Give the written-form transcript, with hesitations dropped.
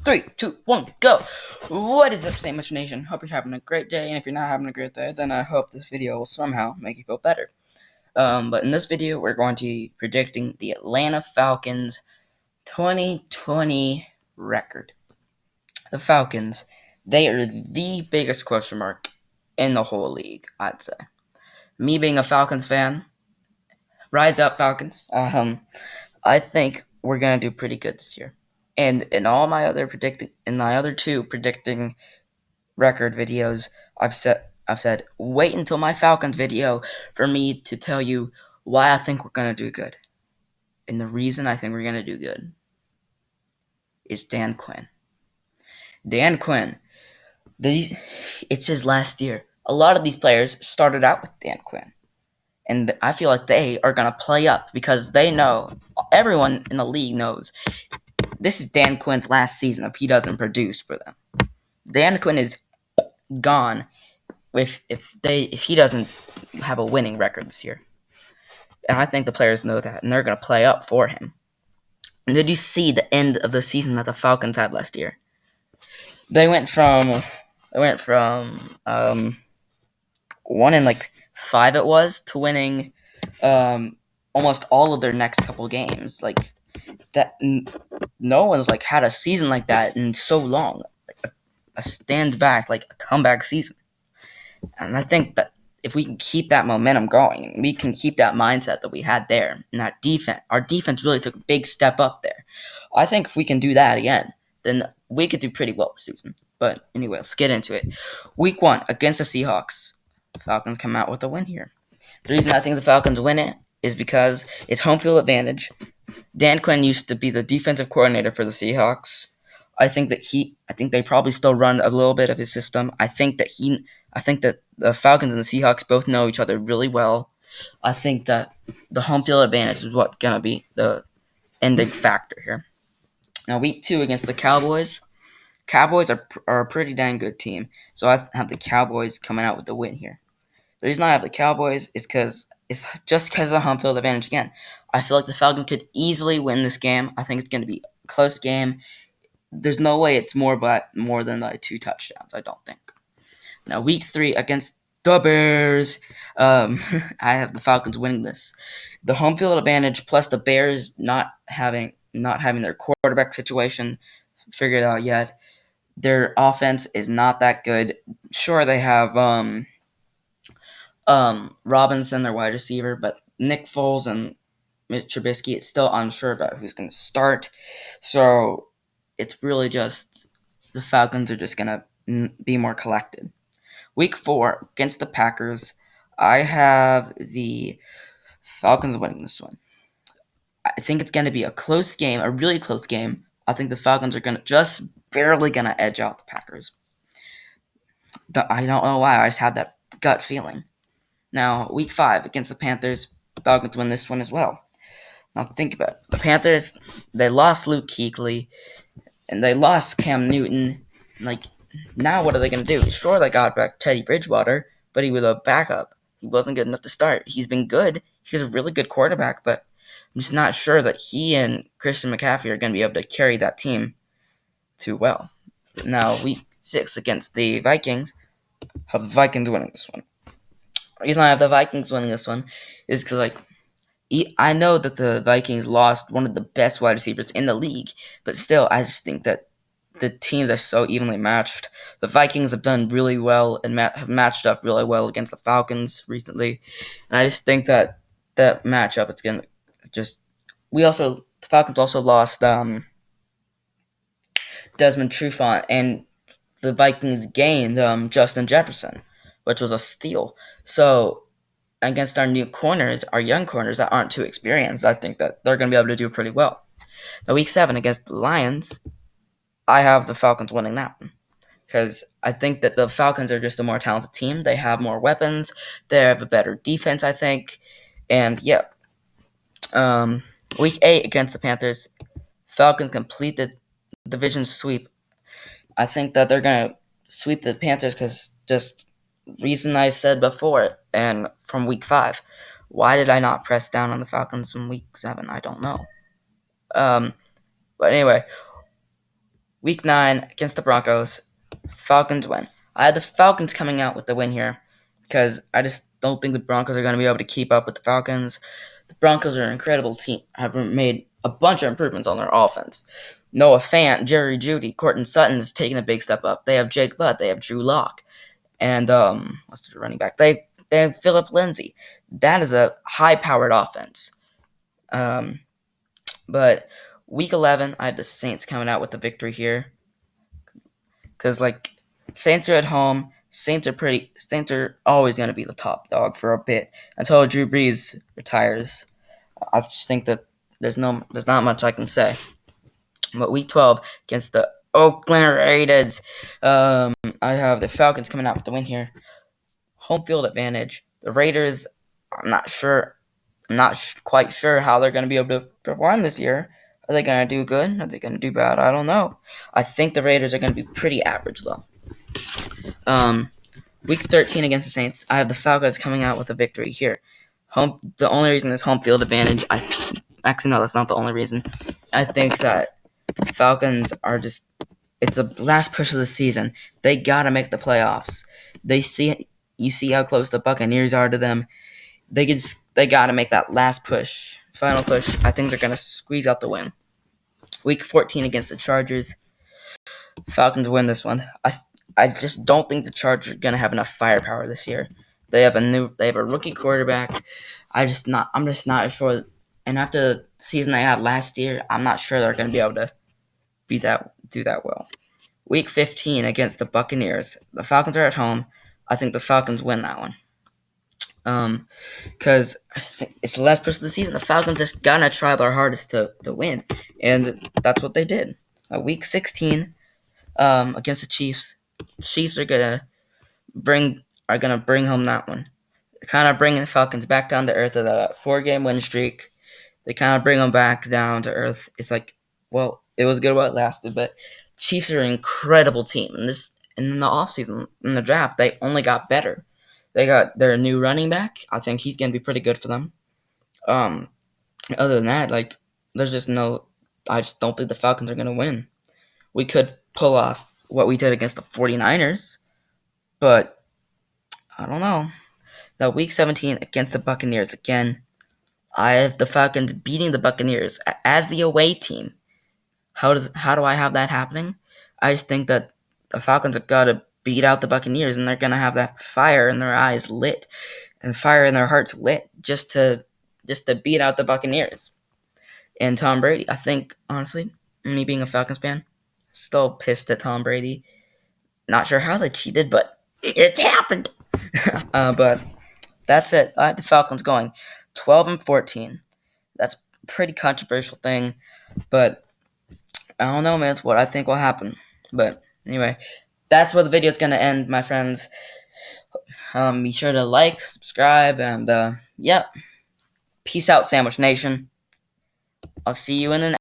Three, two, one, go! What is up, Sandwich Nation? Hope you're having a great day, and if you're not having a great day, then I hope this video will somehow make you feel better. But in this video, we're going to be predicting the Atlanta Falcons 2020 record. The Falcons, they are the biggest question mark in the whole league, I'd say. Me being a Falcons fan, rise up, Falcons. I think we're gonna do pretty good this year. And in all my other two predicting record videos, I've said wait until my Falcons video for me to tell you why I think we're gonna do good. And the reason I think we're gonna do good is Dan Quinn. Dan Quinn. It's his last year. A lot of these players started out with Dan Quinn. And I feel like they are going to play up because they know, everyone in the league knows, this is Dan Quinn's last season if he doesn't produce for them. Dan Quinn is gone if he doesn't have a winning record this year. And I think the players know that, and they're going to play up for him. And did you see the end of the season that the Falcons had last year? They went from 1-5 it was to winning almost all of their next couple games. Like that, no one's had a season like that in so long. Like a stand back, like a comeback season. And I think that if we can keep that momentum going, we can keep that mindset that we had there, and that defense, our defense really took a big step up there. I think if we can do that again, then we could do pretty well this season. But anyway, let's get into it. Week 1 against the Seahawks. Falcons come out with a win here. The reason I think the Falcons win it is because it's home field advantage. Dan Quinn used to be the defensive coordinator for the Seahawks. I think they probably still run a little bit of his system. I think that the Falcons and the Seahawks both know each other really well. I think that the home field advantage is what's gonna be the ending factor here. Now, week 2 against the Cowboys. Cowboys are a pretty dang good team, so I have the Cowboys coming out with the win here. The reason I have the Cowboys is because of the home field advantage again. I feel like the Falcons could easily win this game. I think it's going to be a close game. There's no way it's more than 2 touchdowns, I don't think. Now, week 3 against the Bears, I have the Falcons winning this. The home field advantage plus the Bears not having their quarterback situation figured out yet. Their offense is not that good. Sure, they have Robinson, their wide receiver, but Nick Foles and Mitch Trubisky, it's still unsure about who's going to start. So it's really just the Falcons are just going to be more collected. Week 4 against the Packers, I have the Falcons winning this one. I think it's going to be a close game, a really close game. I think the Falcons are barely going to edge out the Packers. I don't know why. I just had that gut feeling. Now, week 5 against the Panthers, Falcons win this one as well. Now, think about it. The Panthers, they lost Luke Kuechly, and they lost Cam Newton. Now what are they going to do? Sure, they got back Teddy Bridgewater, but he was a backup. He wasn't good enough to start. He's been good. He's a really good quarterback, but I'm just not sure that he and Christian McCaffrey are going to be able to carry that team too well. Now, week 6 against the Vikings, have the Vikings winning this one. The reason I have the Vikings winning this one is because, I know that the Vikings lost one of the best wide receivers in the league, but still, I just think that the teams are so evenly matched. The Vikings have done really well and have matched up really well against the Falcons recently, and I just think that that matchup is going to the Falcons also lost Desmond Trufant, and the Vikings gained Justin Jefferson, which was a steal. So against our young corners that aren't too experienced, I think that they're going to be able to do pretty well. Now, week 7 against the Lions, I have the Falcons winning that one because I think that the Falcons are just a more talented team. They have more weapons. They have a better defense, I think. And, yeah. Week 8 against the Panthers, Falcons complete the division sweep. I think that they're going to sweep the Panthers because just reason I said before and from week 5. Why did I not press down on the Falcons from week 7? I don't know. But anyway, Week 9 against the Broncos, Falcons win. I had the Falcons coming out with the win here because I just don't think the Broncos are going to be able to keep up with the Falcons. The Broncos are an incredible team. Have made a bunch of improvements on their offense. Noah Fant, Jerry Jeudy, Cortland Sutton is taking a big step up. They have Jake Butt. They have Drew Lock. And what's the running back? They have Philip Lindsay. That is a high-powered offense. But week 11, I have the Saints coming out with the victory here. Because, Saints are at home. Saints are always going to be the top dog for a bit until Drew Brees retires. I just think that there's not much I can say. But week 12 against the Oakland Raiders, I have the Falcons coming out with the win here. Home field advantage. The Raiders, I'm not sure. I'm not quite sure how they're going to be able to perform this year. Are they going to do good? Are they going to do bad? I don't know. I think the Raiders are going to be pretty average, though. Week 13 against the Saints, I have the Falcons coming out with a victory here. The only reason is home field advantage. Actually, no, that's not the only reason. I think that Falcons are just, it's a last push of the season. They got to make the playoffs. You see how close the Buccaneers are to them. They got to make that last push, final push. I think they're going to squeeze out the win. Week 14 against the Chargers, Falcons win this one. I just don't think the Chargers are going to have enough firepower this year. They have a rookie quarterback. I'm just not sure. And after the season they had last year, I'm not sure they're going to be able to do that well. Week 15 against the Buccaneers. The Falcons are at home. I think the Falcons win that one. Because it's the last push of the season. The Falcons just gonna try their hardest to win, and that's what they did. Week 16, against the Chiefs. Chiefs are gonna bring home that one. They're kind of bringing the Falcons back down to earth of the 4-game win streak. They kind of bring them back down to earth. It's like, well, it was good while it lasted, but Chiefs are an incredible team. And in the offseason, in the draft, they only got better. They got their new running back. I think he's going to be pretty good for them. Other than that, there's just I just don't think the Falcons are going to win. We could pull off what we did against the 49ers, but I don't know. Now, week 17 against the Buccaneers again. I have the Falcons beating the Buccaneers as the away team. How do I have that happening? I just think that the Falcons have got to beat out the Buccaneers, and they're going to have that fire in their eyes lit and fire in their hearts lit just to beat out the Buccaneers. And Tom Brady, I think, honestly, me being a Falcons fan, still pissed at Tom Brady. Not sure how they cheated, but it happened. But that's it. I have the Falcons going 12-14. That's a pretty controversial thing, but I don't know, man. It's what I think will happen. But anyway, that's where the video is going to end, my friends. Be sure to like, subscribe, and, Peace out, Sandwich Nation. I'll see you in the next